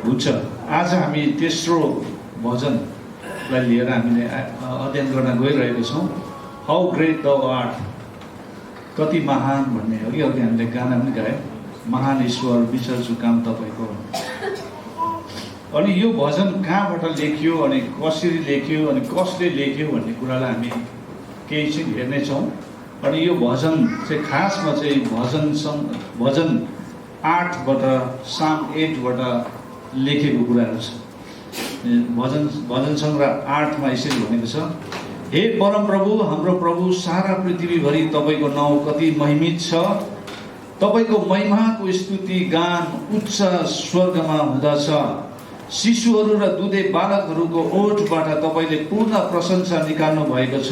हुन्छ। आज हामी तेस्रो भजनलाई लिएर हामीले अध्ययन गर्न गइरहेको छौँ। हाउ ग्रेट द आर्ट, कति महान भन्ने हो कि अघि हामीले गाना पनि गायौँ, महान ईश्वर विचर्छु काम तपाईँको। अनि यो भजन कहाँबाट लेखियो अनि कसरी लेखियो अनि कसले लेख्यो भन्ने कुरालाई हामी केही चाहिँ हेर्नेछौँ। अनि यो भजन चाहिँ खासमा चाहिँ भजन 8बाट साम 8बाट लेखेको कुराहरू छ। भजन सङ्ग्रह 8मा यसरी भनेको छ, हे परम प्रभु, हाम्रो प्रभु, सारा पृथ्वीभरि तपाईँको नाउँ कति महिमित छ। तपाईँको महिमाको स्तुति गान उच्च स्वर्गमा हुँदछ। शिशुहरू र दुधे बालकहरूको ओठबाट तपाईँले पूर्ण प्रशंसा निकाल्नु भएको छ।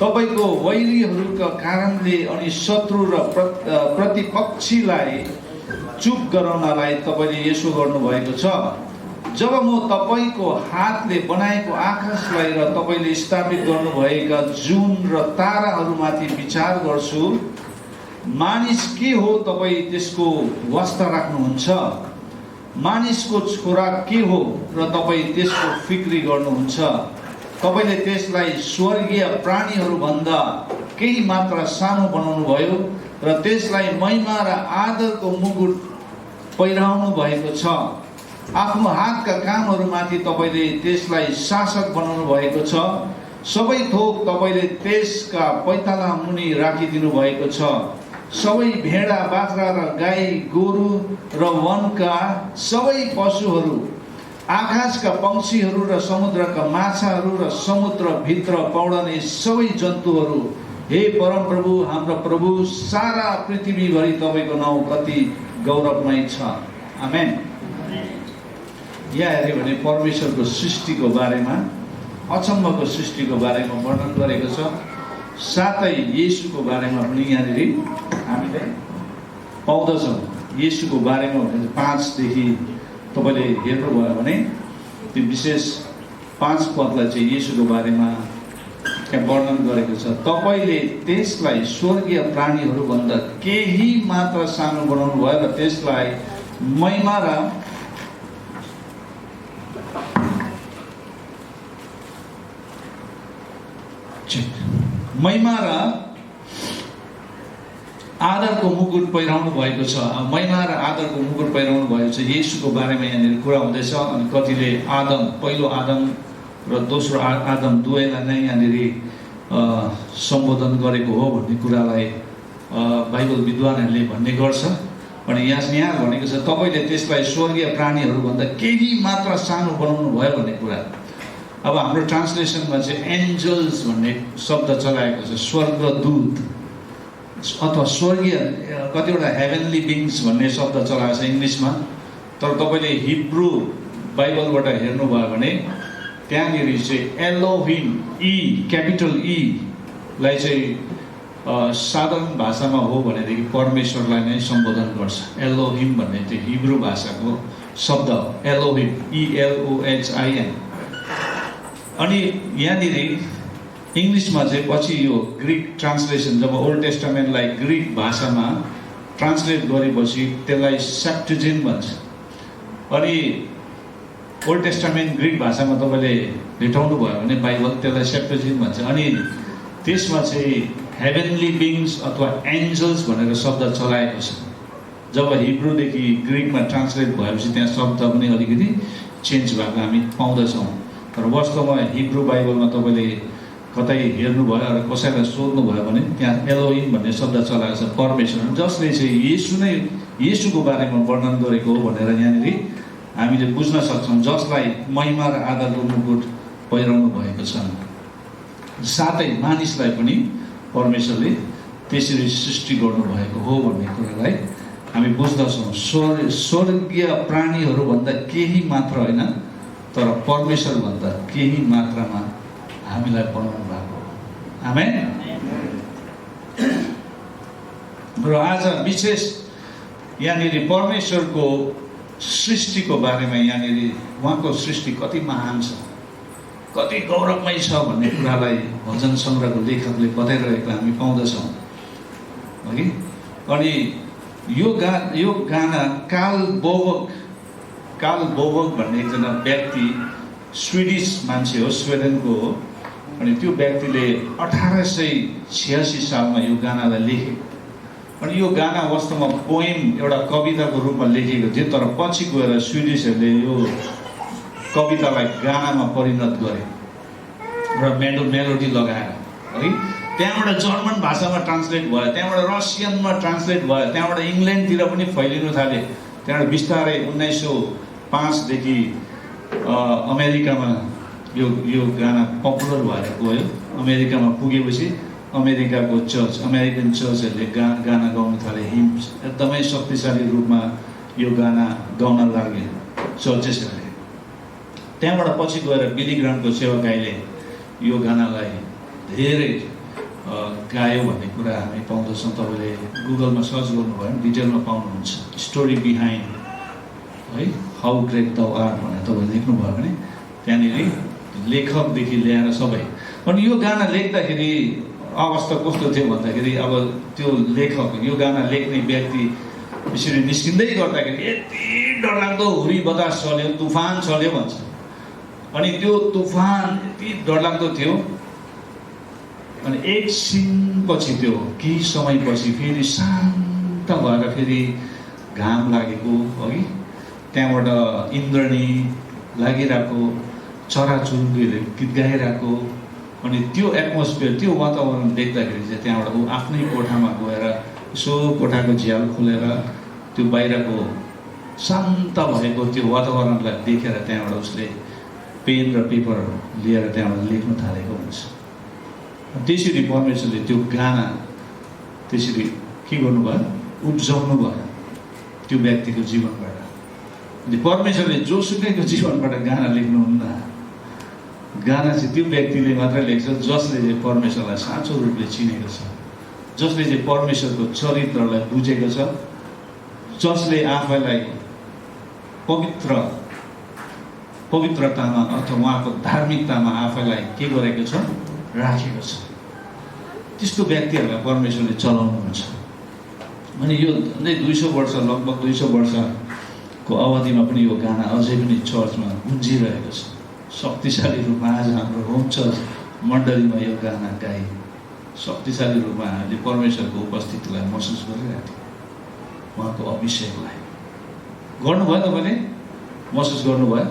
तपाईँको वैरीहरूका कारणले अनि शत्रु र प्रतिपक्षीलाई चुप गराउनलाई तपाईँले यसो गर्नुभएको छ। जब म तपाईँको हातले बनाएको आकाशलाई र तपाईँले स्थापित गर्नुभएका जुन र ताराहरूमाथि विचार गर्छु, मानिस के हो तपाईँ त्यसको वास्ता राख्नुहुन्छ, मानिसको छोरा के हो र तपाईँ त्यसको फिक्री गर्नुहुन्छ। तपाईँले त्यसलाई स्वर्गीय प्राणीहरूभन्दा केही मात्रा सानो बनाउनु भयो र त्यसलाई महिमा र आदरको मुकुट पहिराउनु भएको छ। आफ्नो हातका कामहरूमाथि तपाईँले त्यसलाई शासक बनाउनु भएको छ। सबै थोक तपाईँले त्यसका पैताला मुनि राखिदिनु भएको छ। सबै भेडा बाख्रा र गाई गोरु र वनका सबै पशुहरू, आकाशका पक्षीहरू र समुद्रका माछाहरू र समुद्रभित्र पौडने सबै जन्तुहरू, हे परम प्रभु, हाम्रो प्रभु, सारा पृथ्वीभरि तपाईँको नाउँ कति गौरवमय छ। आमेन। यहाँ हेऱ्यो भने परमेश्वरको सृष्टिको बारेमा, अचम्मको सृष्टिको बारेमा वर्णन गरेको छ। साथै येशूको बारेमा पनि यहाँनिर हामीले पाउँदछौँ। येशूको बारेमा 5 देखि तपाईँले हेर्नुभयो भने त्यो विशेष 5 पदलाई चाहिँ येशूको बारेमा त्यहाँ वर्णन गरेको छ। तपाईँले त्यसलाई स्वर्गीय प्राणीहरूभन्दा केही मात्र सानो बनाउनु भयो र त्यसलाई महिमा र आदरको मुकुट पहिराउनु भएको छ। महिमा र आदरको मुकुट पहिराउनु भएको छ। येशूको बारेमा यहाँनिर कुरा हुँदैछ। अनि कतिले आदम, पहिलो आदम र दोस्रो आदम दुवैलाई नै यहाँनिर सम्बोधन गरेको हो भन्ने कुरालाई बाइबल विद्वानहरूले भन्ने गर्छ। अनि यहाँ भनेको छ तपाईँले त्यसलाई स्वर्गीय प्राणीहरूभन्दा केही मात्र सानो बनाउनु भयो भन्ने कुरा। अब हाम्रो ट्रान्सलेसनमा चाहिँ एन्जल्स भन्ने शब्द चलाएको छ, स्वर्गदूत अथवा स्वर्गीय, कतिवटा हेभेनली बिङ्स भन्ने शब्द चलाएको छ इङ्ग्लिसमा। तर तपाईँले हिब्रू बाइबलबाट हेर्नुभयो भने त्यहाँनिर चाहिँ एलोहिम, क्यापिटल ईलाई चाहिँ साधारण भाषामा हो भनेदेखि परमेश्वरलाई नै सम्बोधन गर्छ। एलोहिम भन्ने चाहिँ हिब्रू भाषाको शब्द एलोहिम, ELOHIM। अनि यहाँनिर इङ्ग्लिसमा चाहिँ पछि यो ग्रिक ट्रान्सलेसन, जब ओल्ड टेस्टामेन्टलाई ग्रिक भाषामा ट्रान्सलेट गरेपछि त्यसलाई सेप्टुजिन्ट भन्छ। अनि ओल्ड टेस्टामेन्ट ग्रिक भाषामा तपाईँले भेटाउनु भयो भने बाइबल, त्यसलाई सेप्टुजिन्ट भन्छ। अनि त्यसमा चाहिँ हेभेनली बिङ्स अथवा एन्जल्स भनेर शब्द चलाएको छ। जब हिब्रूदेखि ग्रिकमा ट्रान्सलेट भएपछि त्यहाँ शब्द पनि अलिकति चेन्ज भएको हामी पाउँदछौँ। तर वास्तवमा हिब्रू बाइबलमा तपाईँले कतै हेर्नुभयो र कसैलाई सोध्नुभयो भने त्यहाँ एलोहिम भन्ने शब्द चलाएको छ, परमेश्वर, जसले चाहिँ येशूको बारेमा वर्णन गरेको हो भनेर यहाँनिर हामीले बुझ्न सक्छौँ, जसलाई महिमा र आदरको मुकुट पहिराउनु भएको छ। साथै मानिसलाई पनि परमेश्वरले त्यसरी सृष्टि गर्नुभएको हो भन्ने कुरालाई हामी बुझ्दछौँ। स्वर्गीय प्राणीहरूभन्दा केही मात्र होइन, तर परमेश्वरभन्दा केही मात्रामा हामीलाई बनाउनु भएको। आमेन। र आज विशेष यहाँनिर परमेश्वरको सृष्टिको बारेमा, यहाँनिर उहाँको सृष्टि कति महान छ, कति गौरवमय छ भन्ने कुरालाई भजन सङ्ग्रहको लेखकले बताइरहेको हामी पाउँदछौँ है। अनि यो गाना काल बोवक कार्ल बोबक भन्ने एकजना व्यक्ति स्विडिस मान्छे हो, स्वेडेनको हो। अनि त्यो व्यक्तिले 1886 सालमा यो गानालाई लेखेको। अनि यो गाना वास्तवमा पोएम एउटा कविताको रूपमा लेखेको थियो, तर पछि गएर स्विडिसहरूले यो कवितालाई गानामा परिणत गरे र मेलोडी लगाएर है। त्यहाँबाट जर्मन भाषामा ट्रान्सलेट भयो, त्यहाँबाट रसियनमा ट्रान्सलेट भयो, त्यहाँबाट इङ्ल्यान्डतिर पनि फैलिनु थाले। त्यहाँबाट बिस्तारै 1905 देखि अमेरिकामा यो गाना पपुलर भएर गयो। अमेरिकामा पुगेपछि अमेरिकाको अमेरिकन चर्चहरूले गाना गाउन थाले। हिम्स एकदमै शक्तिशाली रूपमा यो गाना गाउन लागे चर्चेसहरूले। त्यहाँबाट पछि गएर बिली ग्रामको सेवकाईले यो गानालाई धेरै गायो भन्ने कुरा हामी पाउँदछौँ। तपाईँले गुगलमा सर्च गर्नुभयो भने डिटेलमा पाउनुहुन्छ। स्टोरी बिहाइन्ड है, हाउ ग्रेट द आर भनेर तपाईँले लेख्नुभयो भने त्यहाँनिर लेखकदेखि ल्याएर सबै। अनि यो गाना लेख्दाखेरि अवस्था कस्तो थियो भन्दाखेरि अब त्यो लेखक, यो गाना लेख्ने व्यक्ति यसरी निस्किँदै गर्दाखेरि यति डरलाग्दो हुरी बतास चल्यो, तुफान चल्यो भन्छ। अनि त्यो तुफान यति डरलाग्दो थियो। अनि एकछिनपछि त्यो केही समयपछि फेरि शान्त भएर फेरि घाम लागेको अघि त्यहाँबाट इन्द्रणी लागिरहेको, चराचुरुङ्गीहरूले गीत गाइरहेको। अनि त्यो एटमोस्फियर, त्यो वातावरण देख्दाखेरि चाहिँ त्यहाँबाट ऊ आफ्नै कोठामा गएर यसो कोठाको झ्याल खोलेर त्यो बाहिरको शान्त भएको त्यो वातावरणलाई देखेर त्यहाँबाट उसले पेन र पेपर लिएर त्यहाँबाट लेख्न थालेको हुन्छ। त्यसरी परमेश्वरले त्यो गाना त्यसरी के गर्नुभयो, उब्जाउनु भयो त्यो व्यक्तिको जीवनबाट। अनि परमेश्वरले जोसुकैको जीवनबाट गाना लेख्नुहुन्न। गाना चाहिँ त्यो व्यक्तिले मात्रै लेख्छ जसले चाहिँ परमेश्वरलाई साँचो रूपले चिनेको छ, जसले चाहिँ परमेश्वरको चरित्रलाई बुझेको छ, जसले आफैलाई पवित्रतामा अथवा उहाँको धार्मिकतामा आफैलाई के गरेको छ, राखेको छ। त्यस्तो व्यक्तिहरूलाई परमेश्वरले चलाउनुहुन्छ। अनि यो 200 वर्ष, लगभग 200 वर्षको अवधिमा पनि यो गाना अझै पनि चर्चमा गुन्जिरहेको छ शक्तिशाली रूपमा। आज हाम्रो होम चर्च मण्डलीमा यो गाना गाई शक्तिशाली रूपमा हामीले परमेश्वरको उपस्थितिलाई महसुस गरिरहेको थियौँ, उहाँको अभिषेकलाई। गर्नुभयो तपाईँले, महसुस गर्नुभयो।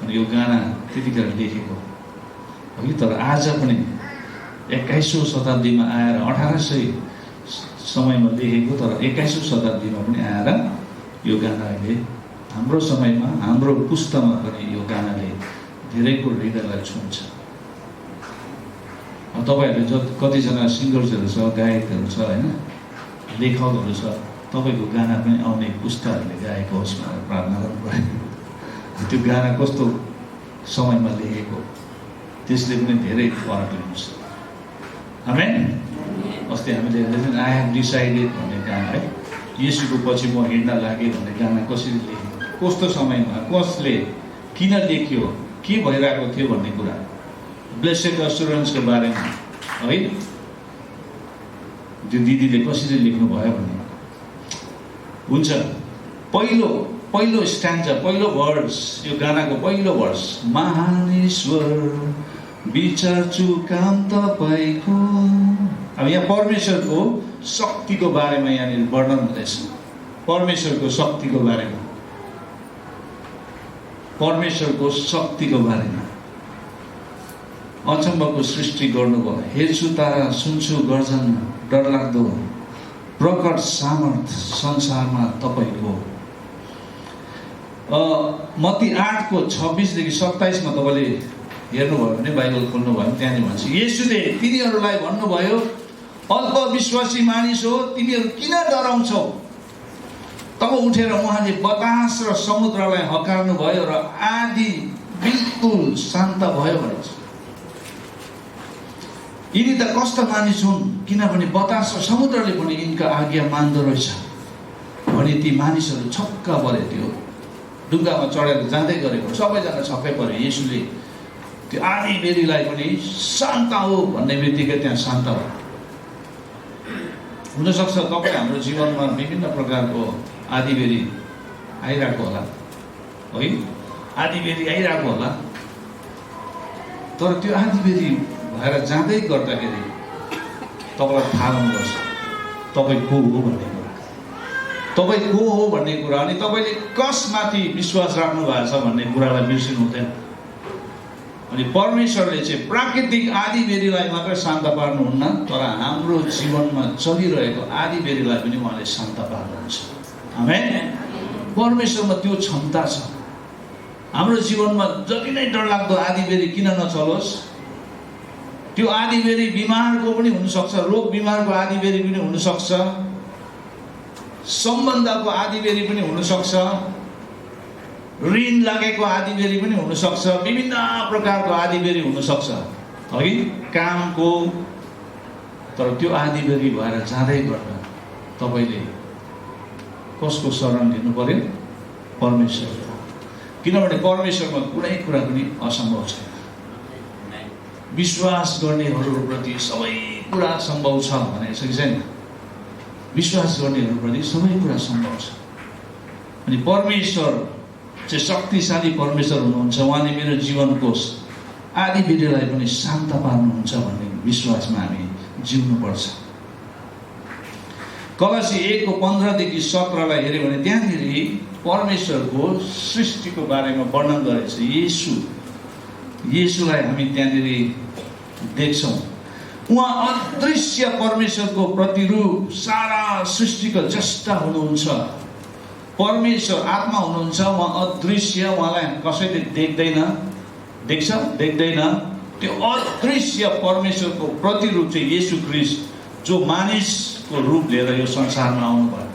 अनि यो गाना त्यतिखेर लेखेको हो कि, तर आज पनि 21औं शताब्दीमा आएर 1800 समयमा लेखेको, तर 21औं शताब्दीमा पनि आएर यो गाना अहिले हाम्रो समयमा, हाम्रो पुस्तामा पनि यो गानाले धेरैको हृदयलाई छुन्छ। तपाईँहरूले कतिजना सिङ्गर्सहरू छ, गायकहरू छ होइन, लेखकहरू छ, तपाईँको गाना पनि आउने पुस्ताहरूले गाएको होस् भनेर प्रार्थना गर्नुभयो। त्यो गाना कस्तो समयमा लेखेको त्यसले पनि धेरै फरक ल्याउँछ। आमेन। अस्ति हामीले आई हेभ डिसाइडेड भन्ने गाना है, येशूको पछि म हिँड्न लागेँ भन्ने गाना कसरी लेख्यो, कस्तो समयमा, कसले, किन लेख्यो, के भइरहेको थियो भन्ने कुरा, ब्लेसेड एस्योरेन्सको बारेमा है, त्यो दिदीले कसरी लेख्नुभयो भन्ने हुन्छ। पहिलो स्ट्यान्जा, पहिलो वर्ड्स, यो गानाको पहिलो वर्ड्स, महान ईश्वर विचार्छु काम तपाईँको। अब यहाँ परमेश्वरको शक्तिको बारेमा यहाँनिर वर्णन हुँदैछ। परमेश्वरको शक्तिको बारेमा, परमेश्वरको शक्तिको बारेमा। अचम्मको सृष्टि गर्नुभयो, हेर्छु तारा, सुन्छु गर्जन, डरलाग्दो प्रकट सामर्थ संसारमा तपाईँको। मत्ती 8:26 देखि 27 मा तपाईँले हेर्नुभयो भने, बाइबल खोल्नुभयो भने त्यहाँनिर भन्छ, येशूले तिनीहरूलाई भन्नुभयो, अल्पविश्वासी मानिस हो, तिमीहरू किन डराउँछौ। तब उठेर उहाँले बतास र समुद्रलाई हकार्नु भयो र आदि बिल्कुल शान्त भयो भन्छ। यिनी त कष्ट मानिस हुन्, किनभने बतास र समुद्रले पनि यिनका आज्ञा मान्दो रहेछ। अनि ती मानिसहरू छक्क परे। त्यो ढुङ्गामा चढेर जाँदै गरेको सबैजना छक्कै परे। येशूले त्यो आधी बेरीलाई पनि शान्त हो भन्ने बित्तिकै त्यहाँ शान्त भयो। हुनसक्छ तपाईँ हाम्रो जीवनमा विभिन्न प्रकारको आधी बेरी आइरहेको होला, है, आधीबेरी आइरहेको होला। तर त्यो आधीबेरी भएर जाँदै गर्दाखेरि तपाईँलाई थाहा हुनुपर्छ तपाईँ को हो भन्ने कुरा, तपाईँ को हो भन्ने कुरा, अनि तपाईँले कसमाथि विश्वास राख्नु भएको छ भन्ने कुरालाई बिर्सिनु हुँदैन। अनि परमेश्वरले चाहिँ प्राकृतिक आधीबेरीलाई मात्र शान्त पार्नुहुन्न, तर हाम्रो जीवनमा चलिरहेको आधीबेरीलाई पनि उहाँले शान्त पार्नुहुन्छ। आमेन। परमेश्वरमा त्यो क्षमता छ। हाम्रो जीवनमा जति नै डरलाग्दो आधीबेरी किन नचलोस्, त्यो आधीबेरी बिमारको पनि हुनसक्छ, रोग बिमारको आधीबेरी पनि हुनसक्छ, सम्बन्धको आधीबेरी पनि हुनसक्छ, ऋण लागेको आधीबेरी पनि हुनसक्छ, विभिन्न प्रकारको आधीबेरी हुनसक्छ, है, कामको। तर त्यो आधीबेरी भएर जाँदै गर्दा तपाईँले कसको शरण लिनु पर्यो? परमेश्वरको। किनभने परमेश्वरमा कुनै कुरा पनि असम्भव छैन। विश्वास गर्नेहरूप्रति सबै कुरा सम्भव छ भनेको छ कि छैन? विश्वास गर्नेहरूप्रति सबै कुरा सम्भव छ। अनि परमेश्वर चाहिँ शक्तिशाली परमेश्वर हुनुहुन्छ। उहाँले मेरो जीवनको आधीबेरीलाई पनि शान्त पार्नुहुन्छ भन्ने विश्वासमा हामी जिउनुपर्छ। कलसी 1:15-17 हेऱ्यो भने त्यहाँनिर परमेश्वरको सृष्टिको बारेमा वर्णन गरेको छ। येशूलाई हामी त्यहाँनिर देख्छौँ। उहाँ अदृश्य परमेश्वरको प्रतिरूप, सारा सृष्टिको जस्ता हुनुहुन्छ। परमेश्वर आत्मा हुनुहुन्छ, उहाँ अदृश्य, उहाँलाई कसैले देख्दैन, देख्दैन। त्यो अदृश्य परमेश्वरको प्रतिरूप चाहिँ येशू ख्रीष्ट, जो मानिसको रूप लिएर यो संसारमा आउनुभयो।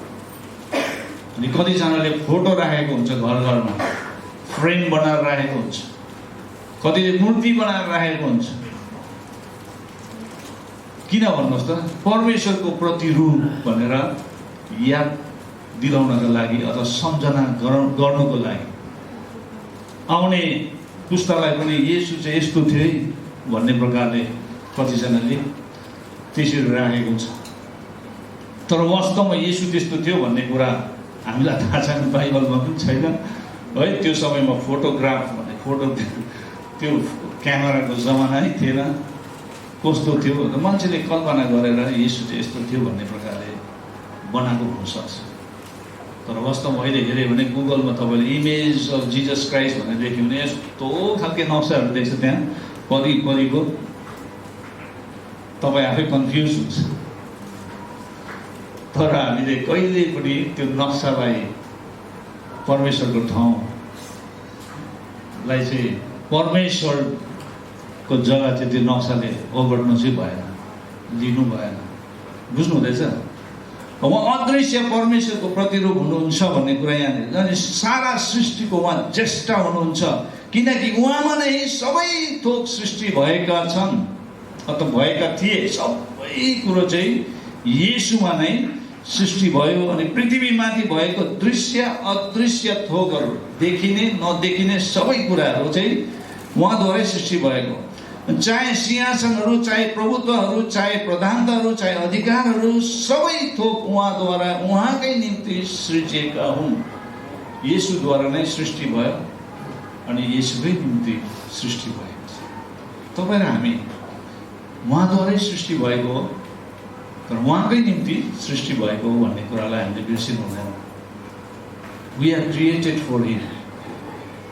अनि कतिजनाले फोटो राखेको हुन्छ घर घरमा, फ्रेम बनाएर राखेको हुन्छ, कतिले मूर्ति बनाएर राखेको हुन्छ। किन भन्नुहोस् त? परमेश्वरको प्रतिरूप भनेर याद दिलाउनको लागि अथवा सम्झना गर्नुको लागि। आउने पुस्तालाई पनि येशू चाहिँ यस्तो थियो है भन्ने प्रकारले कतिजनाले त्यसरी राखेको छ। तर वास्तवमा येशू त्यस्तो थियो भन्ने कुरा हामीलाई थाहा छैन, बाइबलमा पनि छैन, है। त्यो समयमा फोटोग्राफ भन्ने त्यो क्यामेराको जमाना नै थिएन। कस्तो थियो भने मान्छेले कल्पना गरेर येशू चाहिँ यस्तो थियो भन्ने प्रकारले बनाएको हुनसक्छ। तर वास्तवमा अहिले हेऱ्यो भने गुगलमा तपाईँले इमेज अफ जिजस क्राइस्ट भनेर देख्यो भने यस्तो खालके नक्साहरू देख्छ त्यहाँ परिको, तपाईँ आफै कन्फ्युज हुन्छ। तर हामीले कहिले पनि त्यो नक्सालाई परमेश्वरको ठाउँलाई चाहिँ परमेश्वरको जग्गा चाहिँ त्यो नक्साले ओगट्नु चाहिँ भएन, लिनु भएन। बुझ्नु हुँदैछ? उहाँ अदृश्य परमेश्वरको प्रतिरूप हुनुहुन्छ भन्ने कुरा यहाँनिर। अनि सारा सृष्टिको उहाँ ज्येष्ठ हुनुहुन्छ, किनकि उहाँमा नै सबै थोक सृष्टि भएका छन् अथवा भएका थिए। सबै कुरो चाहिँ येशूमा नै सृष्टि भयो। अनि पृथ्वीमाथि भएको दृश्य अदृश्य थोकहरू, देखिने नदेखिने सबै कुराहरू चाहिँ उहाँद्वारै सृष्टि भएको। चाहे सिंहासनहरू, चाहे प्रभुत्वहरू, चाहे प्रधानताहरू, चाहे अधिकारहरू, सबै थोक उहाँद्वारा, उहाँकै निम्ति सृजिएका हुन्। येशूद्वारा नै सृष्टि भयो अनि येशूकै निम्ति सृष्टि भएको छ। तपाईँ र हामी उहाँद्वारै सृष्टि भएको हो, तर उहाँकै निम्ति सृष्टि भएको हो भन्ने कुरालाई हामीले बिर्सिनु हुँदैन। We are created for him.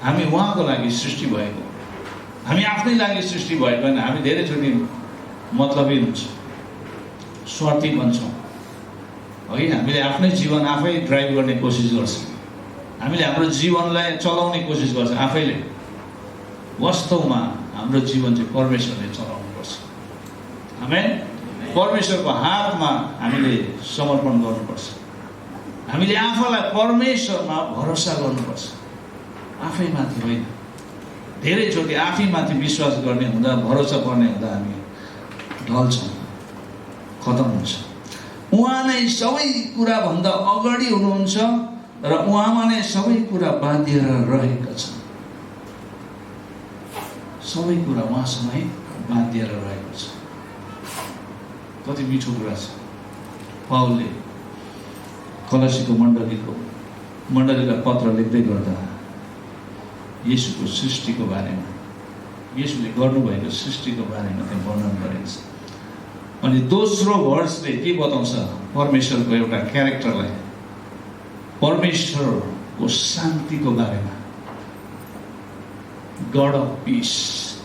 हामी उहाँको लागि सृष्टि भएको, हामी आफ्नै लागि सृष्टि भएको होइन। हामी धेरैचोटि मतलबी हुन्छ, स्वार्थी बन्छौँ, है। हामीले आफ्नै जीवन आफै ड्राइभ गर्ने कोसिस गर्छौँ, हामीले हाम्रो जीवनलाई चलाउने कोसिस गर्छौँ आफैले। वास्तवमा हाम्रो जीवन चाहिँ परमेश्वरले चलाउनुपर्छ। आमेन। परमेश्वरको हातमा हामीले समर्पण गर्नुपर्छ। हामीले आफूलाई परमेश्वरमा भरोसा गर्नुपर्छ, आफैमाथि होइन। धेरैचोटि आफैमाथि विश्वास गर्ने हुँदा, भरोसा पर्ने हुँदा हामी ढल्छौँ, खतम हुन्छ। उहाँ नै सबै कुराभन्दा अगाडि हुनुहुन्छ र उहाँमा नै सबै कुरा बाँधिएर रहेका छन्। सबै कुरा उहाँसँगै बाँधिएर रहेको छ। कति मिठो कुरा छ। पाउलले कलसीको मण्डलीलाई पत्र लेख्दै गर्दा येशूको सृष्टिको बारेमा, येशूले गर्नुभएको सृष्टिको बारेमा त्यहाँ वर्णन गरेको छ। अनि दोस्रो वर्सले के बताउँछ? परमेश्वरको एउटा क्यारेक्टरलाई, परमेश्वरको शान्तिको बारेमा, God of peace,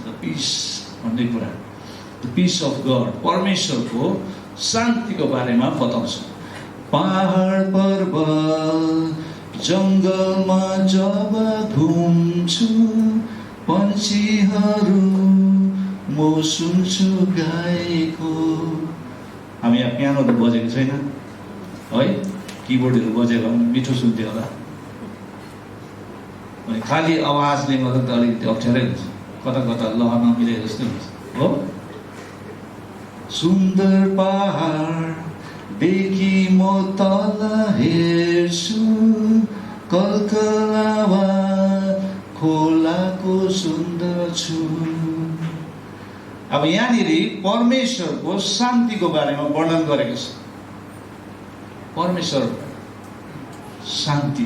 the peace भन्ने कुरा, द पिस अफ गड, परमेश्वरको शान्तिको बारेमा बताउँछ। पहाड पर्वत जङ्गलमा जब घुम्छु, पन्छीहरू म सुन्छु गाएको। हामी यहाँ पियानो त बजेको छैन है, किबोर्डहरू बजेको भने मिठो सुन्थ्यो होला। अनि खालि आवाजले गर्दा त अलिकति अप्ठ्यारै हुन्छ, कता कता लह नमिले जस्तो हुन्छ हो। सुन्दर पहाडदेखि म तल हेर्छु, कलकलावा खोलाको सुन्दर छु। अब यहाँनिर परमेश्वरको शान्तिको बारेमा वर्णन गरेको छ। परमेश्वर शान्ति,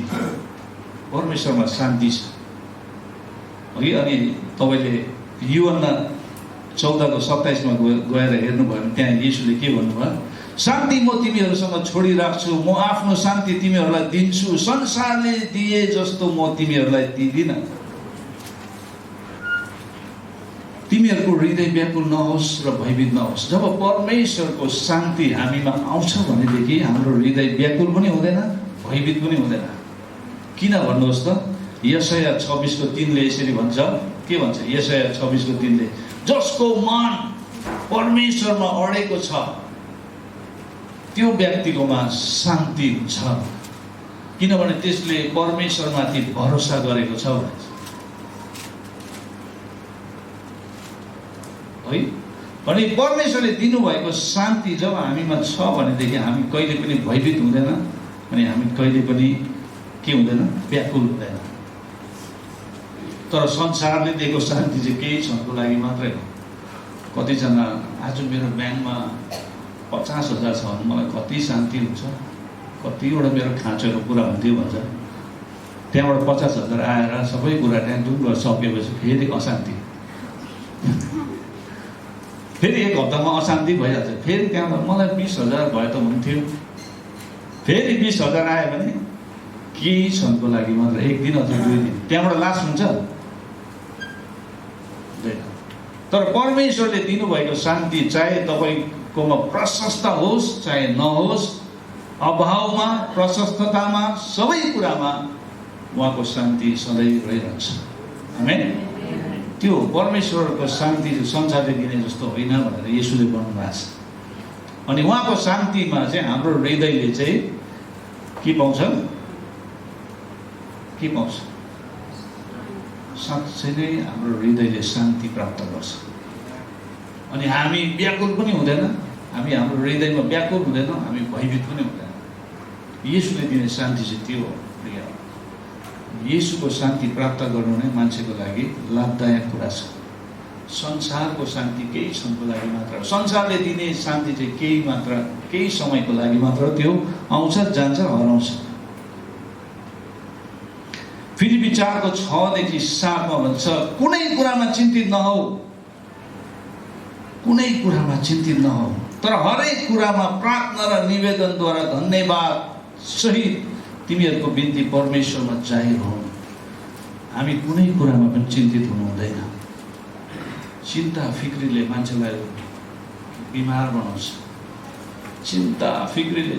परमेश्वरमा शान्ति छ है। अनि तपाईँले युहन्ना 14:27 गएर हेर्नुभयो भने त्यहाँ येशूले के भन्नुभयो? शान्ति म तिमीहरूसँग छोडिराख्छु, म आफ्नो शान्ति तिमीहरूलाई दिन्छु, संसारले दिए जस्तो म तिमीहरूलाई दिँदिनँ। तिमीहरूको हृदय व्याकुल नहोस् र भयभीत नहोस्। जब परमेश्वरको शान्ति हामीमा आउँछ भनेदेखि हाम्रो हृदय व्याकुल पनि हुँदैन, भयभीत पनि हुँदैन। किन भन्नुहोस् त? यशाया 26:3 यसरी भन्छ। के भन्छ यशाया 26:3? जसको मन परमेश्वरमा अडेको छ त्यो व्यक्तिकोमा शान्ति हुन्छ, किनभने त्यसले परमेश्वरमाथि भरोसा गरेको छ है। अनि परमेश्वरले दिनुभएको शान्ति जब हामीमा छ भनेदेखि हामी कहिले पनि भयभीत हुँदैन, अनि हामी कहिले पनि के हुँदैन? व्याकुल हुँदैन। तर संसारले दिएको शान्ति चाहिँ केही क्षणको लागि मात्रै हो। कतिजना आज मेरो ब्याङ्कमा 50,000 छ भने मलाई कति शान्ति हुन्छ, कतिवटा मेरो खाँचोहरू पुरा हुन्थ्यो भन्छ। त्यहाँबाट 50,000 आएर सबै कुरा ट्याङटुङ गरेर सकेपछि फेरि अशान्ति, फेरि 1 हप्तामा अशान्ति भइहाल्छ। फेरि त्यहाँबाट मलाई 20,000 भए त हुन्थ्यो, फेरि 20,000 आयो भने केही क्षणको लागि मात्र, 1 दिन अथवा 2 दिन, त्यहाँबाट लास हुन्छ। तर परमेश्वरले दिनुभएको शान्ति चाहे तपाईँकोमा प्रशस्त होस् चाहे नहोस्, अभावमा प्रशस्ततामा सबै कुरामा उहाँको शान्ति सधैँ रहिरहन्छ। आमेन। त्यो परमेश्वरको शान्ति संसारले दिने जस्तो होइन भनेर येशूले भन्नुभएको छ। अनि उहाँको शान्तिमा चाहिँ हाम्रो हृदयले चाहिँ के पाउँछ? के पाउँछ? साँच्चै नै हाम्रो हृदयले शान्ति प्राप्त गर्छ। अनि हामी व्याकुल पनि हुँदैन, हाम्रो हृदयमा व्याकुल हुँदैन, हामी भयभीत पनि हुँदैन। येशूले दिने शान्ति चाहिँ त्यो हो। येशूको शान्ति प्राप्त गर्नु नै मान्छेको लागि लाभदायक कुरा छ। संसारको शान्ति केही क्षणको लागि मात्र, संसारले दिने शान्ति चाहिँ केही समयको लागि मात्र, त्यो आउँछ जान्छ हराउँछ। फिलिपी 4:6-7 भन्छ, कुनै कुरामा चिन्तित नहौ, कुनै कुरामा चिन्तित नहौ, तर हरेक कुरामा प्रार्थना र निवेदनद्वारा धन्यवाद सहित तिमीहरूको बिन्ती परमेश्वरमा जाहिर हो। हामी कुनै कुरामा पनि चिन्तित हुनु हुँदैन। चिन्ता फिक्रीले मान्छेलाई बिमार बनाउँछ। चिन्ता फिक्रीले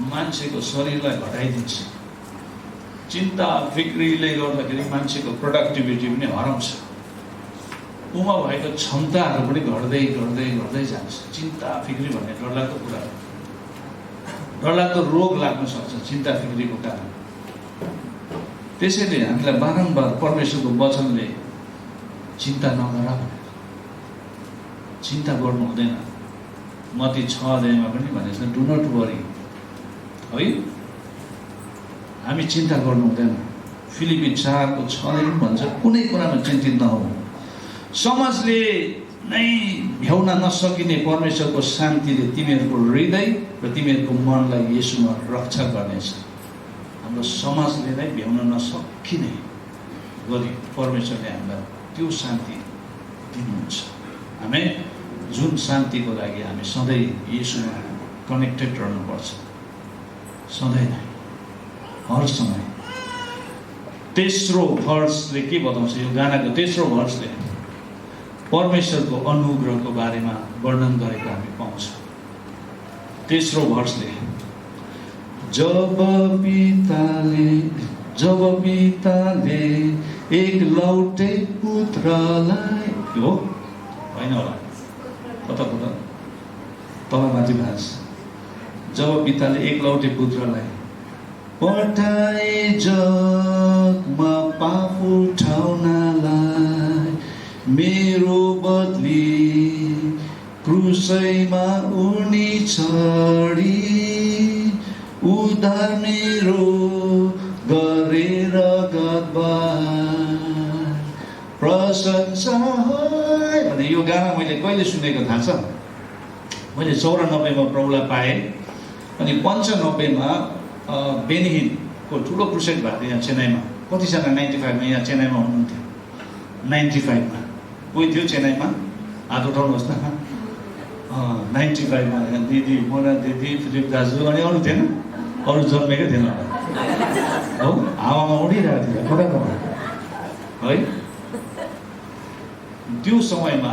मान्छेको शरीरलाई घटाइदिन्छ। चिन्ता फिक्रीले गर्दाखेरि मान्छेको प्रोडक्टिभिटी पनि हराउँछ। उमा भएको क्षमताहरू पनि घट्दै घट्दै घट्दै जान्छ। चिन्ता फिक्री भन्ने डरलाग्दो कुरा हो। डरलाग्दो रोग लाग्न सक्छ चिन्ता फिक्रीको कारण। त्यसैले हामीलाई बारम्बार परमेश्वरको वचनले चिन्ता नगर भनेर, चिन्ता गर्नु हुँदैन। मत्ती 6:6 पनि भनेको छ, डु नट वरी है, हामी चिन्ता गर्नु हुँदैन। फिलिपी 4:6 भन्छ, कुनै कुरामा चिन्तित नहौ, समाजले नै भ्याउन नसकिने परमेश्वरको शान्तिले तिमीहरूको हृदय र तिमीहरूको मनलाई येशूमा रक्षा गर्नेछ। हाम्रो समाजले नै भ्याउन नसकिने गरी परमेश्वरले हामीलाई त्यो शान्ति दिनुहुन्छ। हामी जुन शान्तिको लागि हामी सधैँ येशूमा कनेक्टेड रहनुपर्छ, सधैँ नै, हर समय। तेस्रो भर्सले के बताउँछ? यो गानाको तेस्रो भर्सले परमेश्वरको अनुग्रहको बारेमा वर्णन गरेको हामी पाउँछौँ। तेस्रो भर्सले जब पिताले एक लौटे पुत्रलाई, हो होइन होला, कता तलमाथि भाष, जब पिताले एक लौटे पुत्रलाई पठाए जगमा पाप उठाउनलाई, मेरो बदली क्रुसैमा उनी चढी उद्धार मेरो गरेर गदबार प्रशंसा है भने यो गाना मैले कहिले सुनेको थाहा छ? मैले 94 मा प्रभुलाई पाएँ अनि 95 मा बेनिहिनको ठुलो क्रुसेड भएको थियो यहाँ चेन्नईमा। कतिजना 95 मा यहाँ चेन्नईमा हुनुहुन्थ्यो? 95 मा कोही थियो चेन्नईमा? हात उठाउनुहोस् न। 95 मा दिदी, मोना दिदी, फिलिप दाजु अनि अरू थिएन? अरू जन्मेकै थिएन होला, हो, हावामा उडिरहेको थियो कता है। त्यो समयमा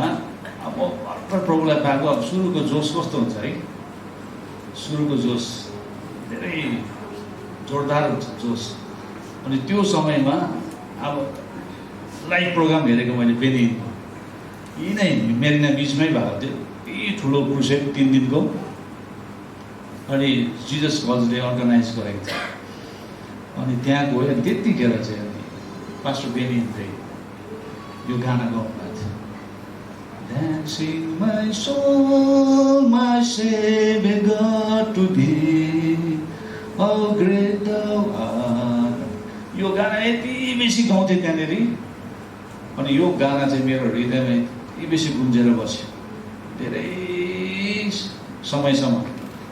अब भर्खर प्रभुलाई पाएको, अब सुरुको जोस कस्तो हुन्छ है? सुरुको जोस धेरै जोरदार हुन्छ जोस। अनि त्यो समयमा अब लाइभ प्रोग्राम हेरेको मैले बेनिहिनको, यिनै मेरिना बिचमै भएको थियो, यति ठुलो क्रुसेड 3 दिनको। अनि जिजस कजले अर्गनाइज गरेको थियो। अनि त्यहाँ गयो, त्यतिखेर चाहिँ अनि पास्टर बेनिहिनले यो गाना गाउनुभएको थियो, Dancing my soul, my Savior God to thee, how great thou art। यो गाना यति बेसी गाउँथे त्यहाँनिर। अनि यो गाना चाहिँ मेरो हृदयमा यति बेसी गुन्जेर बस्यो धेरै समयसम्म।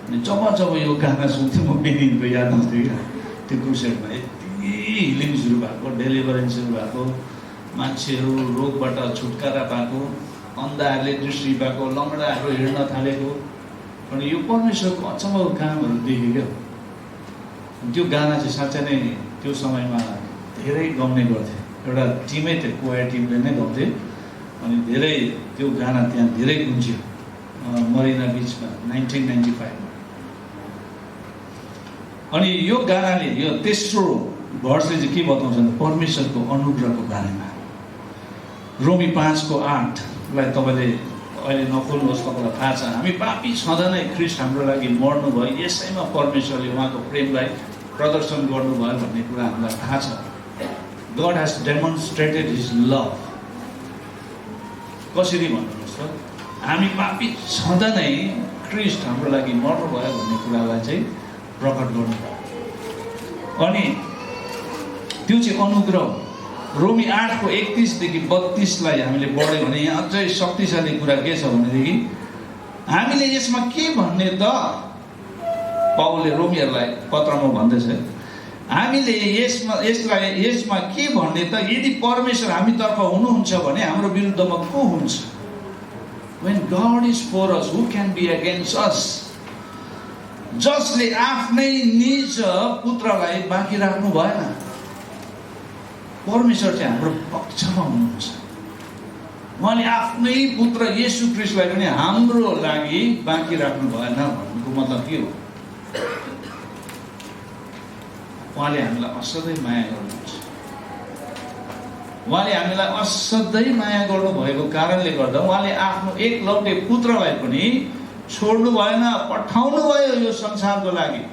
अनि जब यो गाना सुन्थेँ म बेनिहिनको याद आउँथ्यो क्या। त्यो क्रुसेडमा यति हिलिङ्सहरू भएको, डेलिभरेन्सहरू भएको, मान्छेहरू रोगबाट छुटकारा पाएको, अन्धाहरूले दृष्टि पाएको, लङ्गडाहरू हिँड्न थालेको। अनि यो परमेश्वरको अचम्मको कामहरू देखेँ क्या। त्यो गाना चाहिँ साँच्चै नै त्यो समयमा धेरै गाउने गर्थे। एउटा टिमै थियो, कोयर टिमले नै गाउँथे। अनि धेरै त्यो गाना त्यहाँ धेरै गुन्ज्यो मरिना बिचमा 1995 मा। अनि यो गानाले, यो तेस्रो भर्सले चाहिँ के बताउँछ भने परमेश्वरको अनुग्रहको बारेमा। रोमी 5:8 लाई तपाईँले अहिले नखोल्नुहोस्, तपाईँलाई थाहा छ। हामी पापी छँदा नै ख्रीष्ट हाम्रो लागि मर्नुभयो, यसैमा परमेश्वरले उहाँको प्रेमलाई प्रदर्शन गर्नुभयो भन्ने कुरा हामीलाई थाहा छ। God has demonstrated his love। कसरी भन्नुहोस् त? हामी पापी छँदा नै ख्रीष्ट हाम्रो लागि मर्नुभयो भन्ने कुरालाई चाहिँ प्रकट गर्नुभयो। अनि त्यो चाहिँ अनुग्रह। रोमी 8:31 देखि 32 लाई हामीले पढ्यो भने यहाँ अझै शक्तिशाली कुरा के छ भनेदेखि, हामीले यसमा के भन्ने त? पाउलले रोमीहरूलाई पत्रमा भन्दैछ, हामीले यसमा के भन्ने त? यदि परमेश्वर हामीतर्फ हुनुहुन्छ भने हाम्रो विरुद्धमा को हुन्छ? When God is for us, who can be against us? जसले आफ्नै निज पुत्रलाई बाँकी राख्नु भएन। परमेश्वर चाहिँ हाम्रो पक्षमा हुनुहुन्छ। उहाँले आफ्नै पुत्र येशू ख्रीष्टलाई पनि हाम्रो लागि बाँकी राख्नु भएन भन्नुको मतलब के हो? उहाँले हामीलाई असाध्यै माया गर्नुहुन्छ। उहाँले हामीलाई असाध्यै माया गर्नुभएको कारणले गर्दा उहाँले आफ्नो एक लौटे पुत्रलाई पनि छोड्नु भएन, पठाउनु भयो यो संसारको लागि।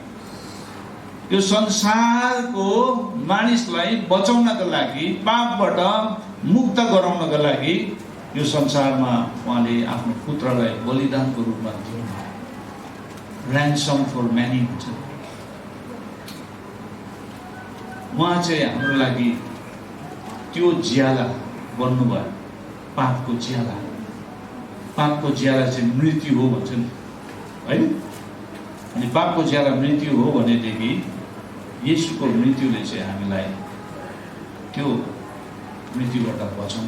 यो संसारको मानिसलाई बचाउनका लागि, पापबाट मुक्त गराउनका लागि यो संसारमा उहाँले आफ्नो पुत्रलाई बलिदानको रूपमा दिनुभयो। ऱ्यान्सम फर म्यानी हुन्छ। उहाँ चाहिँ हाम्रो लागि त्यो ज्याला बन्नुभयो, पापको ज्याला। पापको ज्याला चाहिँ मृत्यु हो भन्छ नि है। अनि पापको ज्याला मृत्यु हो भनेदेखि येशूको मृत्युले चाहिँ हामीलाई त्यो मृत्युबाट बचौँ।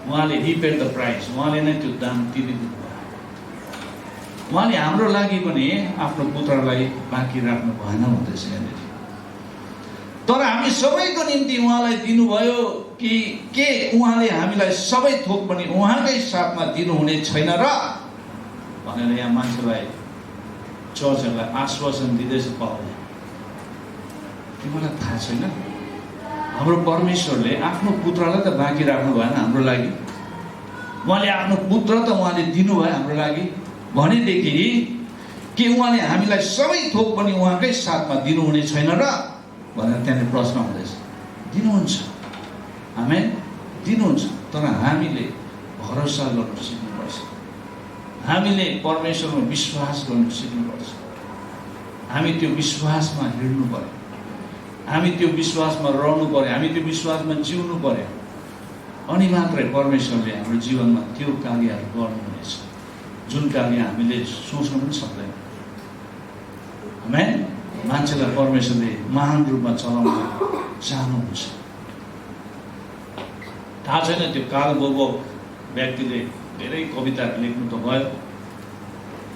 उहाँले ही पेड द प्राइस, उहाँले नै त्यो दाम तिरिदिनु भयो। उहाँले हाम्रो लागि पनि आफ्नो पुत्रलाई बाँकी राख्नु भएन भन्दैछ यहाँनिर। तर हामी सबैको निम्ति उहाँलाई दिनुभयो कि के उहाँले हामीलाई सबै थोक पनि उहाँकै साथमा दिनुहुने छैन र भनेर यहाँ मान्छेलाई, चर्चहरूलाई आश्वासन दिँदैछ पावलले। तिमीलाई थाहा छैन हाम्रो परमेश्वरले आफ्नो पुत्रलाई त बाँकी राख्नु भएन हाम्रो लागि, उहाँले आफ्नो पुत्र त उहाँले दिनुभयो हाम्रो लागि भनेदेखि के उहाँले हामीलाई सबै थोक पनि उहाँकै साथमा दिनुहुने छैन र भनेर त्यहाँनिर प्रश्न हुँदैछ। दिनुहुन्छ, आमेन, दिनुहुन्छ। तर हामीले भरोसा गर्नु सिक्नुपर्छ, हामीले परमेश्वरमा विश्वास गर्नु सिक्नुपर्छ, हामी त्यो विश्वासमा हिँड्नु पर्यो, हामी त्यो विश्वासमा रहनु पर्यो, हामी त्यो विश्वासमा जिउनु पर्यो। अनि मात्रै परमेश्वरले हाम्रो जीवनमा त्यो कार्यहरू गर्नुहुनेछ जुन कार्य हामीले सोच्नु पनि सक्दैन। आमेन। मान्छेलाई परमेश्वरले महान रूपमा चलाउन चाहनुहुन्छ। थाहा छैन त्यो कालबोबो व्यक्तिले धेरै कविताहरू लेख्नु त भयो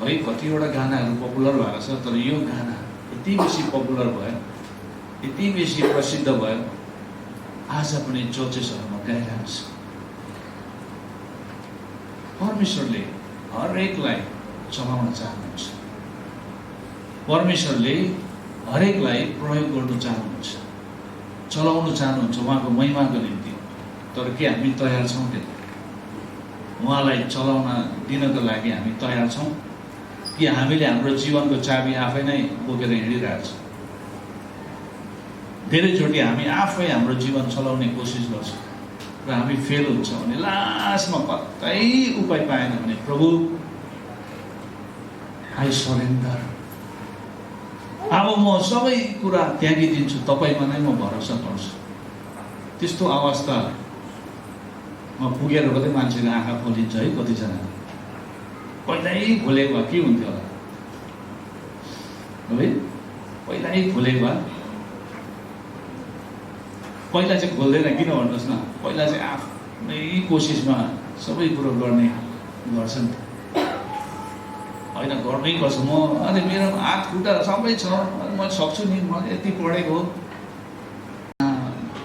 है, कतिवटा गानाहरू पपुलर भएको छ, तर यो गाना यति बेसी पपुलर भयो, यति बेसी प्रसिद्ध भयो, आज पनि चर्चेसहरूमा गाइरहेको छ। परमेश्वरले हरेकलाई चलाउन चाहनुहुन्छ, परमेश्वरले हरेकलाई प्रयोग गर्नु चाहनुहुन्छ, चलाउनु चाहनुहुन्छ उहाँको महिमाको निम्ति। तर के हामी तयार छौँ? उहाँलाई चलाउन दिनको लागि हामी तयार छौँ कि हामीले हाम्रो जीवनको चाबी आफै नै बोकेर हिँडिरहेको छौँ? धेरैचोटि हामी आफै हाम्रो जीवन चलाउने कोसिस गर्छौँ र हामी फेल हुन्छ भने लास्टमा कतै उपाय पाएन भने प्रभु आई सरेन्डर, अब म सबै कुरा त्यागिदिन्छु, तपाईँमा नै म भरोसा गर्छु। त्यस्तो अवस्थामा पुगेर कतै मान्छेको आँखा खोलिन्छ है कतिजना। पहिल्यै खोलेको भए के हुन्थ्यो होला है? पहिल्यै खोलेको भए, पहिला चाहिँ खोल्दैन किन भन्नुहोस् न, पहिला चाहिँ आफ्नै कोसिसमा सबै कुरो गर्ने गर्छन् होइन, गर्नै पर्छ। म अरे मेरो हात खुट्टा सबै छ, म सक्छु नि, म यति पढेको हो।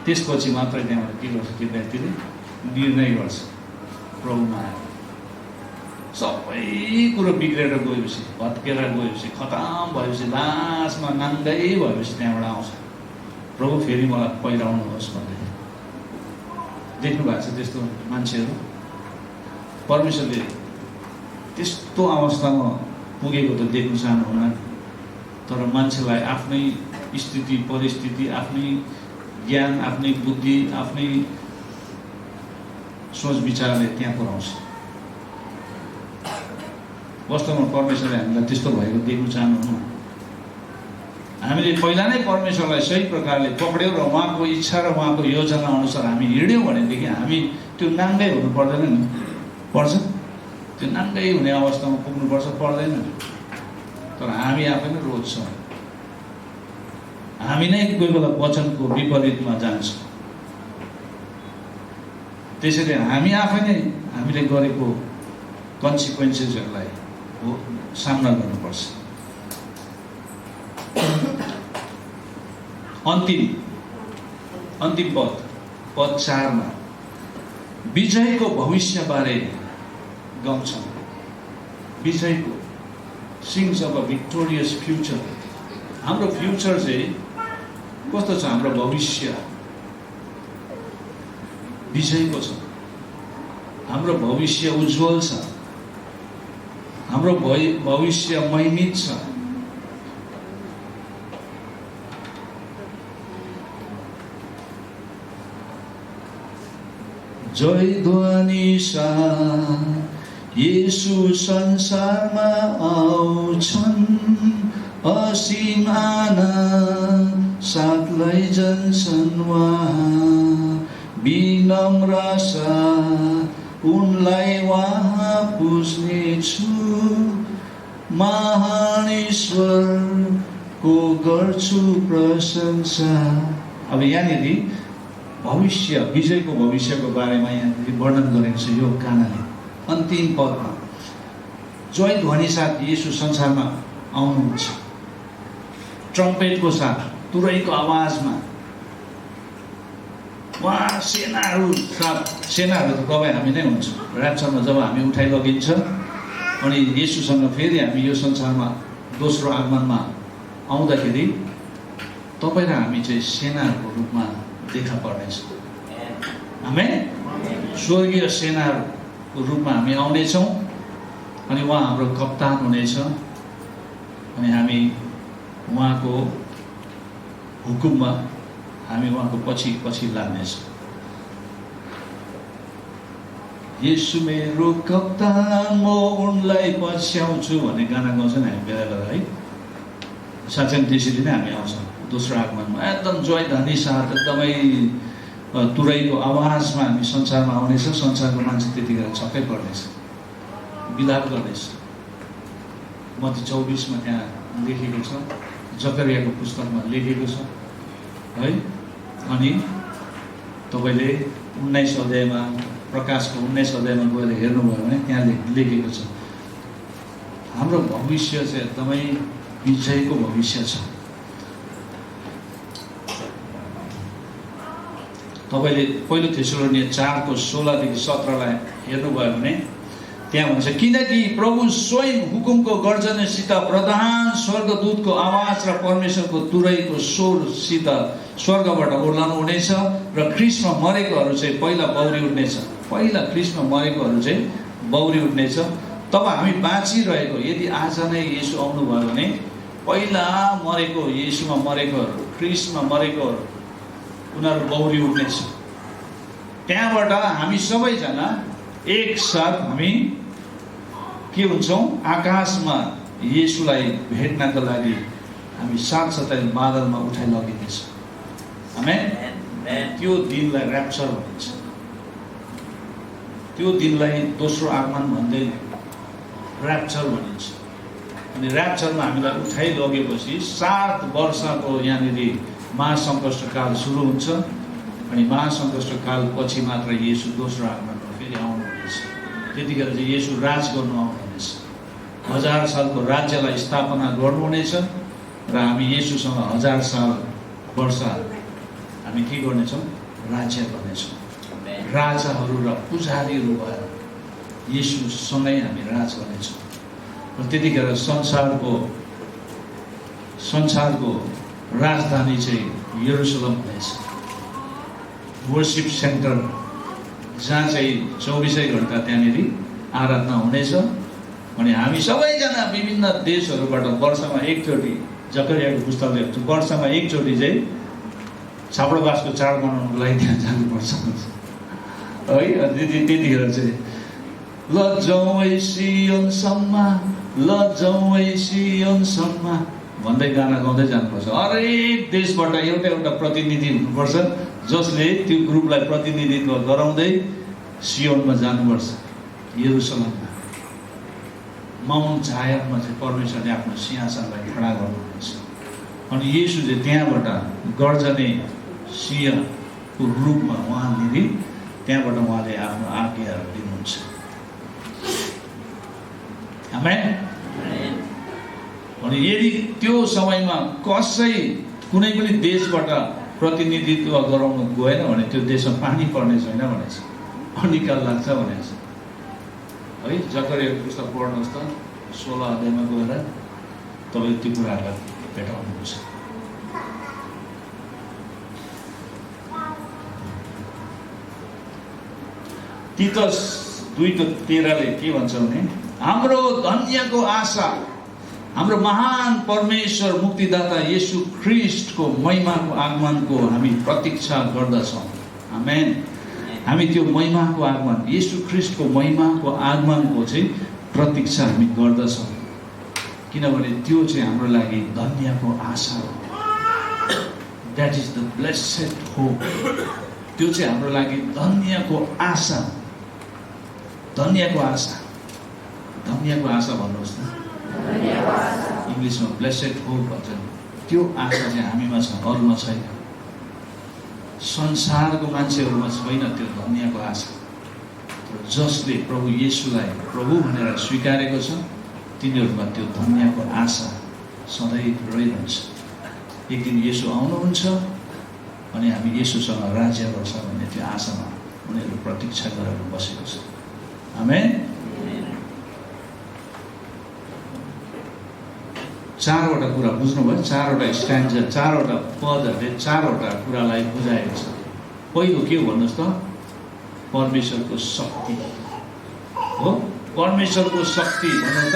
त्यसपछि मात्रै त्यहाँबाट के गर्छ त्यो व्यक्तिले? निर्णय गर्छ प्रभुमा आएर। सबै कुरो बिग्रेर गएपछि, भत्केर गएपछि, खतम भएपछि, लास्टमा नाङ्गै भएपछि त्यहाँबाट आउँछ प्रभु फेरि मलाई पहिराउनुहोस् भन्दै। देख्नु भएको छ त्यस्तो मान्छेहरू? परमेश्वरले त्यस्तो अवस्थामा पुगेको त देख्नु चाहनुहुन्न, तर मान्छेलाई आफ्नै स्थिति परिस्थिति, आफ्नै ज्ञान, आफ्नै बुद्धि, आफ्नै सोच विचारले त्यहाँ पुर्याउँछ। वास्तवमा परमेश्वरले हामीलाई त्यस्तो भएको देख्नु चाहनुहुन्न। हामीले पहिला नै परमेश्वरलाई सही प्रकारले पक्र्यौँ र उहाँको इच्छा र उहाँको योजना अनुसार हामी हिँड्यौँ भनेदेखि हामी त्यो नाङ्गै हुनु पर्दैन नि? पर्छ? त्यो नाङ्गै हुने अवस्थामा पुग्नुपर्छ? पर्दैन नि? तर हामी आफै नै रोज्छौँ, हामी नै कोही बेला वचनको विपरीतमा जान्छौँ। त्यसैले हामी आफै नै हामीले गरेको कन्सिक्वेन्सेसहरूलाई सामना गर्नुपर्छ। अन्तिम पद 4 मा विजयको भविष्यबारे गाउँछौँ। विजयको, sings of a victorious future. हाम्रो फ्युचर चाहिँ कस्तो छ? हाम्रो भविष्य विजयको छ, हाम्रो भविष्य उज्जवल छ, हाम्रो भविष्य महिमित छ। जय ध्वनि साथ येशू संसारमा आउँछन्, असीम आनन्द साथ लैजान्छन् उहाँ, विनम्र साथ उनलाई उहाँ पुज्नेछु, महान ईश्वरको गर्छु प्रशंसा। अब यहाँनिर भविष्य विजयको भविष्यको बारेमा यहाँ वर्णन गरेको छ यो गानाले। अन्तिम पदमा जय ध्वनि साथ येशू संसारमा आउनुहुन्छ, ट्रम्पेटको साथ, तुरैको आवाजमा। उहाँ सेनाहरू साथ, सेनाहरू त तपाईँ हामी नै हुन्छ ऱ्याप्चरमा जब हामी उठाइ लगिन्छ अनि येशूसँग फेरि हामी यो संसारमा दोस्रो आगमनमा आउँदाखेरि तपाईँ र हामी चाहिँ सेनाहरूको रूपमा देखा पर्नेछ। आमेन। स्वर्गीय सेनाहरूको रूपमा हामी आउनेछौँ अनि उहाँ हाम्रो कप्तान हुनेछ अनि हामी उहाँको हुकुममा हामी उहाँको पछि पछि लाग्नेछौँ। येशू मेरो कप्तान म उनलाई पछ्याउँछु भन्ने गाना गाउँछ नि हामी बेला बेला है। साँच्चै त्यसरी नै हामी आउँछौँ दोस्रो आगमनमा एकदम जय ध्वनि साथ, एकदमै तुरैको आवाजमा हामी संसारमा आउनेछ। संसारको मान्छे त्यतिखेर छक्कै पर्नेछ, विलाप गर्नेछ। मत्ती 24 मा त्यहाँ लेखेको छ, जकरियाको पुस्तकमा लेखेको छ है। अनि तपाईँले 19 अध्यायमा, प्रकाशको 19 अध्यायमा गएर हेर्नुभयो भने त्यहाँ लेखेको छ हाम्रो भविष्य चाहिँ एकदमै विजयको भविष्य छ। तपाईँले पहिलो थेसलोनिया 4:16 देखि 17 हेर्नुभयो भने त्यहाँ भन्छ, किनकि प्रभु स्वयं हुकुमको गर्जनसित, प्रधान स्वर्गदूतको आवाज र परमेश्वरको तुरैको स्वरसित स्वर्गबाट ओर्लनु हुनेछ र ख्रीष्टमा मरेकोहरू चाहिँ पहिला बौरी उठ्नेछ। पहिला ख्रीष्टमा मरेकोहरू चाहिँ बौरी उठ्नेछ। तब हामी बाँचिरहेको, यदि आज नै येशू आउनुभयो भने पहिला मरेको, येशूमा मरेकोहरू, ख्रीष्टमा मरेकोहरू उनीहरू बौरी उठ्नेछ। त्यहाँबाट हामी सबैजना एकसाथ हामी के हुन्छौँ, आकाशमा येशूलाई भेट्नको लागि हामी साथसाथै बादलमा उठाइ लगिनेछ। आमेन। त्यो दिनलाई ऱ्याप्चर भनिन्छ। त्यो दिनलाई दोस्रो आगमन भन्दैन, ऱ्याप्चर भनिन्छ। अनि ऱ्याप्चरमा हामीलाई उठाइ लगेपछि 7 वर्षको यहाँनिर महासङ्कष्टकाल सुरु हुन्छ अनि महासङ्कष्टकाल पछि मात्र येशू दोस्रो आगमनमा फेरि आउनुहुनेछ। त्यतिखेर चाहिँ येशू राज गर्नु आउनुहुनेछ, 1000 सालको राज्यलाई स्थापना गर्नुहुनेछ र हामी येशूसँग 1000 साल वर्ष हामी के गर्नेछौँ, राज्य गर्नेछौँ। राजाहरू र पुजारीहरू भएर येशूसँगै हामी राज गर्नेछौँ र त्यतिखेर संसारको राजधानी चाहिँ यरुसलेम हुनेछ, वर्शिप सेन्टर जहाँ चाहिँ 24 घण्टा त्यहाँनिर आराधना हुनेछ। अनि हामी सबैजना विभिन्न देशहरूबाट वर्षमा एकचोटि, जकरियाको पुस्तकले वर्षमा एकचोटि चाहिँ छाप्रोबासको चाड मनाउनको लागि त्यहाँ जानुपर्छ है। त्यतिखेर चाहिँ ल जाउँ है सियोनसम्म, ल जाउँ है सियोनसम्म भन्दै गाना गाउँदै जानुपर्छ। हरेक देशबाट एउटा एउटा प्रतिनिधि हुनुपर्छ जसले त्यो ग्रुपलाई प्रतिनिधित्व गराउँदै सियोनमा जानुपर्छ, यरुसलेममा। माउन्ट जायनमा चाहिँ परमेश्वरले आफ्नो सिंहासनलाई खडा गर्नुहुन्छ अनि येशू चाहिँ त्यहाँबाट गर्जने सिंहको रूपमा उहाँनिर त्यहाँबाट उहाँले आफ्नो आज्ञाहरू दिनुहुन्छ। आमेन। अनि यदि त्यो समयमा कुनै पनि देशबाट प्रतिनिधित्व गराउनु गएन भने त्यो देशमा पानी पर्ने छैन भनेछ, अनिकाल लाग्छ भनेछ है। जकरियाको पुस्तक पढ्नुहोस् त, 16 अध्यायमा गएर तपाईँले त्यो कुराहरूलाई भेटाउनुहुन्छ। तीतस 2:13 के भन्छ भने, हाम्रो धन्यको आशा, हाम्रो महान परमेश्वर मुक्तिदाता येशू ख्रीष्टको महिमाको आगमनको हामी प्रतीक्षा गर्दछौँ। आमेन। हामी त्यो महिमाको आगमन, येशू ख्रीष्टको महिमाको आगमनको चाहिँ प्रतीक्षा हामी गर्दछौँ, किनभने त्यो चाहिँ हाम्रो लागि धन्यको आशा हो। That is the blessed hope. त्यो चाहिँ हाम्रो लागि धन्यको आशा, धन्यको आशा, धन्यको आशा भन्नुहोस् न, इङ्ग्लिसमा ब्लेसेड होप भन्छ। त्यो आशा चाहिँ हामीमा छ, अरूमा छैन। संसारको मान्छेहरूमा छैन त्यो धन्यको आशा। जसले प्रभु येशूलाई प्रभु भनेर स्वीकारेको छ तिनीहरूमा त्यो धन्यको आशा सधैँ रहिरहन्छ। एक दिन येशू आउनुहुन्छ अनि हामी येशूसँग राज्य गर्छ भन्ने त्यो आशामा उनीहरू प्रतीक्षा गरेर बसेको छ। आमेन। 4वटा कुरा बुझ्नुभयो। 4वटा स्ट्यान्जा, 4वटा पदहरूले 4वटा कुरालाई बुझाएको छ। पहिलो के हो भन्नुहोस् त? परमेश्वरको शक्ति हो। परमेश्वरको शक्ति भन्नु त,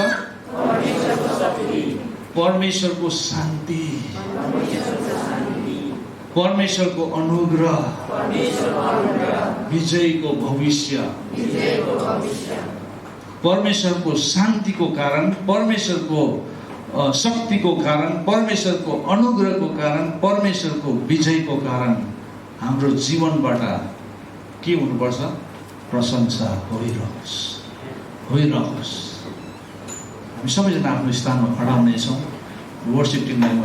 परमेश्वरको शान्ति, परमेश्वरको अनुग्रह, विजयको भविष्य, परमेश्वरको शान्तिको कारण, परमेश्वरको शक्तिको कारण, परमेश्वरको अनुग्रहको कारण, परमेश्वरको विजयको कारण हाम्रो जीवनबाट के हुनुपर्छ? प्रशंसा होइरहोस्, होइरहोस्। हामी सबैजना आफ्नो स्थानमा खडा हुनेछौँ। वर्शिप टिमलाई